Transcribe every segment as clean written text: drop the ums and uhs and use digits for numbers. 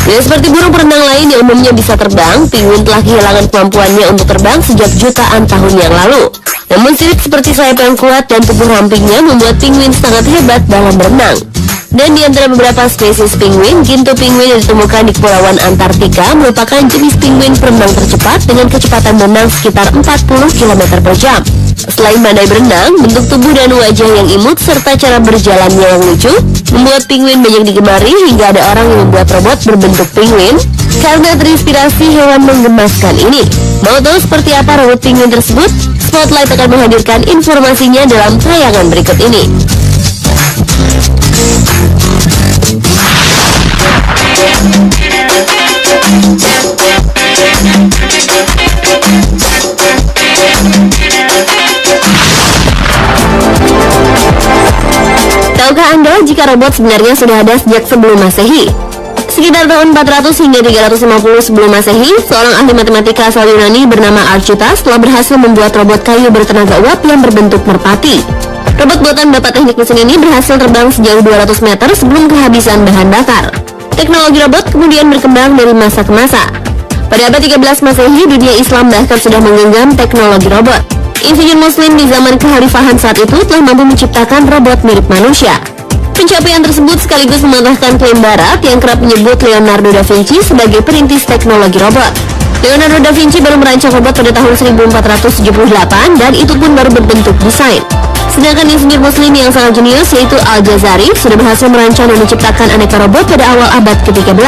Dan seperti burung perenang lain yang umumnya bisa terbang, penguin telah kehilangan kemampuannya untuk terbang sejak jutaan tahun yang lalu. Namun sirip seperti sayap yang kuat dan tubuh rampingnya membuat penguin sangat hebat dalam berenang. Dan di antara beberapa spesies penguin, gintu penguin yang ditemukan di Kepulauan Antartika merupakan jenis penguin perenang tercepat dengan kecepatan berenang sekitar 40 km per jam. Selain pandai berenang, bentuk tubuh dan wajah yang imut serta cara berjalannya yang lucu membuat penguin banyak digemari hingga ada orang yang membuat robot berbentuk penguin karena terinspirasi hewan menggemaskan ini. Mau tahu seperti apa robot penguin tersebut? Spotlight akan menghadirkan informasinya dalam tayangan berikut ini. Tahukah Anda jika robot sebenarnya sudah ada sejak sebelum Masehi? Sekitar tahun 400 hingga 350 sebelum Masehi, seorang ahli matematika asal Yunani bernama Archytas telah berhasil membuat robot kayu bertenaga uap yang berbentuk merpati. Robot buatan bapak teknik mesin ini berhasil terbang sejauh 200 meter sebelum kehabisan bahan bakar. Teknologi robot kemudian berkembang dari masa ke masa. Pada abad 13 Masehi, dunia Islam bahkan sudah menggenggam teknologi robot. Insinyur Muslim di zaman kekhalifahan saat itu telah mampu menciptakan robot mirip manusia. Pencapaian tersebut sekaligus mematahkan klaim Barat yang kerap menyebut Leonardo da Vinci sebagai perintis teknologi robot. Leonardo da Vinci baru merancang robot pada tahun 1478 dan itu pun baru berbentuk desain. Sedangkan insinyur Muslim yang sangat jenius yaitu Al-Jazari sudah berhasil merancang dan menciptakan aneka robot pada awal abad ke-13.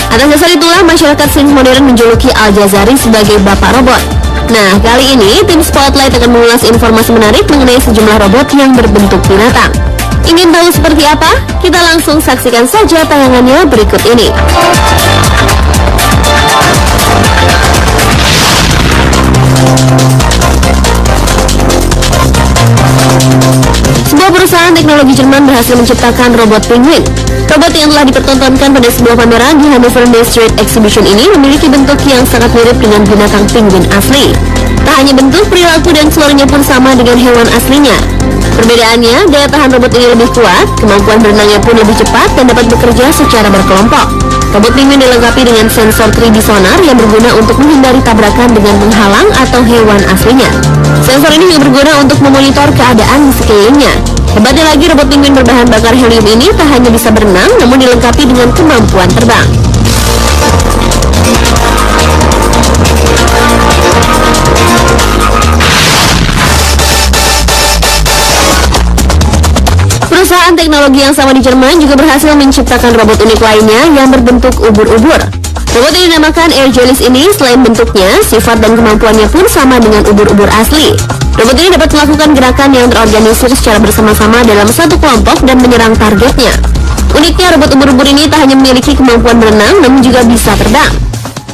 Atas dasar itulah masyarakat sains modern menjuluki Al-Jazari sebagai bapak robot. Nah, kali ini tim Spotlight akan mengulas informasi menarik mengenai sejumlah robot yang berbentuk binatang. Ingin tahu seperti apa? Kita langsung saksikan saja tayangannya berikut ini. Sebuah perusahaan teknologi Jerman berhasil menciptakan robot penguin. Robot yang telah dipertontonkan pada sebuah pameran di Hannover Day Street Exhibition ini memiliki bentuk yang sangat mirip dengan binatang penguin asli. Tak hanya bentuk, perilaku dan suaranya pun sama dengan hewan aslinya. Perbedaannya, daya tahan robot ini lebih kuat, kemampuan berenangnya pun lebih cepat dan dapat bekerja secara berkelompok. Robot penguin dilengkapi dengan sensor 3D sonar yang berguna untuk menghindari tabrakan dengan menghalang atau hewan aslinya. Sensor ini juga berguna untuk memonitor keadaan di sekelilingnya. Hebatnya lagi, robot penguin berbahan bakar helium ini tak hanya bisa berenang, namun dilengkapi dengan kemampuan terbang. Perusahaan teknologi yang sama di Jerman juga berhasil menciptakan robot unik lainnya yang berbentuk ubur-ubur. Robot yang dinamakan Air Jellies ini selain bentuknya, sifat dan kemampuannya pun sama dengan ubur-ubur asli. Robot ini dapat melakukan gerakan yang terorganisir secara bersama-sama dalam satu kelompok dan menyerang targetnya. Uniknya, robot ubur-ubur ini tak hanya memiliki kemampuan berenang, namun juga bisa terbang.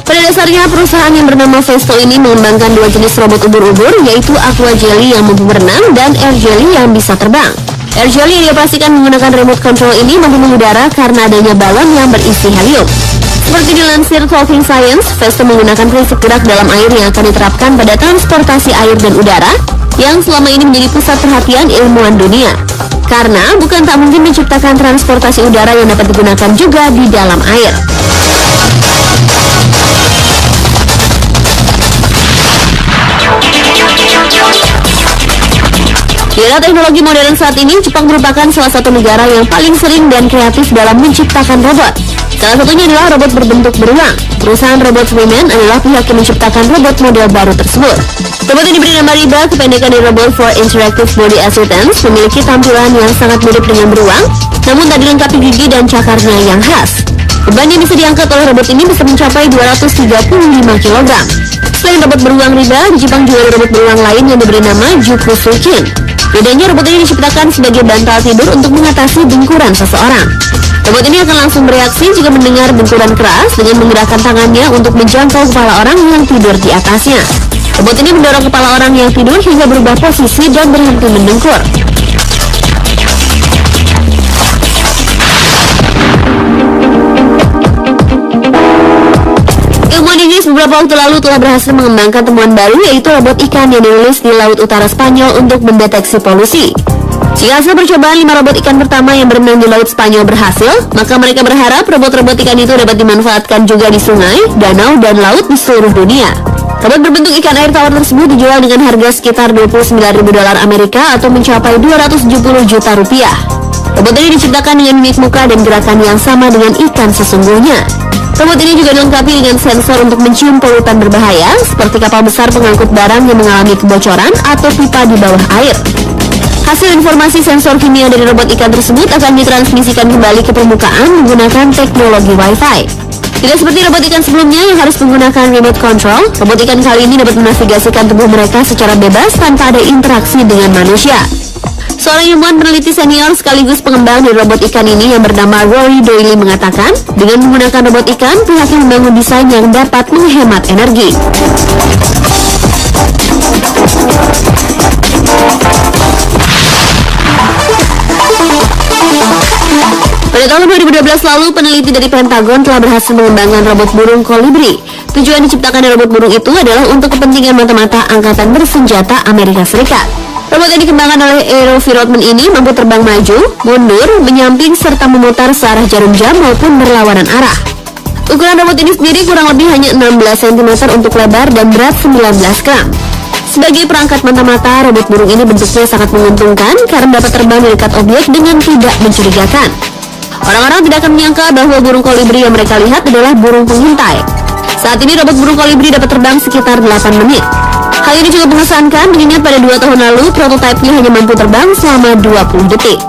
Pada dasarnya, perusahaan yang bernama Festo ini mengembangkan dua jenis robot ubur-ubur, yaitu Aqua Jelly yang mampu berenang dan Air Jelly yang bisa terbang. Air Jelly yang dioperasikan menggunakan remote control ini mampu mengudara karena adanya balon yang berisi helium. Seperti dilansir Talking Science, Festo menggunakan prinsip gerak dalam air yang akan diterapkan pada transportasi air dan udara yang selama ini menjadi pusat perhatian ilmuwan dunia. Karena bukan tak mungkin menciptakan transportasi udara yang dapat digunakan juga di dalam air. Di era teknologi modern saat ini, Jepang merupakan salah satu negara yang paling sering dan kreatif dalam menciptakan robot. Salah satunya adalah robot berbentuk beruang. Perusahaan robot Freeman adalah pihak yang menciptakan robot model baru tersebut. Robot yang diberi nama RIBA, kependekan dari Robot for Interactive Body Assistance, memiliki tampilan yang sangat mirip dengan beruang, namun tak dilengkapi gigi dan cakarnya yang khas. Beban yang bisa diangkat oleh robot ini bisa mencapai 235 kg. Selain robot beruang RIBA, di Jepang juga ada robot beruang lain yang diberi nama Jukusukin. Bedanya, robot ini diciptakan sebagai bantal tidur untuk mengatasi benturan seseorang. Robot ini akan langsung bereaksi jika mendengar benturan keras dengan menggerakkan tangannya untuk menjangkau kepala orang yang tidur di atasnya. Robot ini mendorong kepala orang yang tidur hingga berubah posisi dan berhenti mendengkur. Ilmuwan Inggris beberapa waktu lalu telah berhasil mengembangkan temuan baru, yaitu robot ikan yang dirilis di Laut Utara Spanyol untuk mendeteksi polusi. Jika hasil percobaan 5 robot ikan pertama yang berenang di Laut Spanyol berhasil, maka mereka berharap robot-robot ikan itu dapat dimanfaatkan juga di sungai, danau, dan laut di seluruh dunia. Robot berbentuk ikan air tawar tersebut dijual dengan harga sekitar $29.000 Amerika atau mencapai 270 juta rupiah. Robot ini diciptakan dengan mimik muka dan gerakan yang sama dengan ikan sesungguhnya. Robot ini juga dilengkapi dengan sensor untuk mencium polutan berbahaya, seperti kapal besar pengangkut barang yang mengalami kebocoran atau pipa di bawah air. Hasil informasi sensor kimia dari robot ikan tersebut akan ditransmisikan kembali ke permukaan menggunakan teknologi Wi-Fi. Tidak seperti robot ikan sebelumnya yang harus menggunakan remote control, robot ikan kali ini dapat menavigasikan tubuh mereka secara bebas tanpa ada interaksi dengan manusia. Seorang ilmuwan peneliti senior sekaligus pengembang dari robot ikan ini yang bernama Rory Doyle mengatakan, dengan menggunakan robot ikan, pihaknya membangun desain yang dapat menghemat energi. Pada tahun 2012 lalu, peneliti dari Pentagon telah berhasil mengembangkan robot burung kolibri. Tujuan diciptakan robot burung itu adalah untuk kepentingan mata-mata Angkatan Bersenjata Amerika Serikat. Robot yang dikembangkan oleh Aerovironment ini mampu terbang maju, mundur, menyamping, serta memutar searah jarum jam maupun berlawanan arah. Ukuran robot ini sendiri kurang lebih hanya 16 cm untuk lebar dan berat 19 gram. Sebagai perangkat mata-mata, robot burung ini bentuknya sangat menguntungkan karena dapat terbang di dekat objek dengan tidak mencurigakan. Orang-orang tidak akan menyangka bahwa burung kolibri yang mereka lihat adalah burung pengintai. Saat ini robot burung kolibri dapat terbang sekitar 8 menit. Hal ini cukup mengesankan mengingat pada 2 tahun lalu prototipenya hanya mampu terbang selama 20 detik.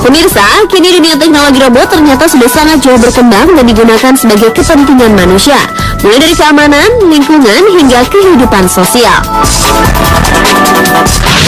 Pemirsa, kini dunia teknologi robot ternyata sudah sangat jauh berkembang dan digunakan sebagai kepentingan manusia, mulai dari keamanan, lingkungan, hingga kehidupan sosial.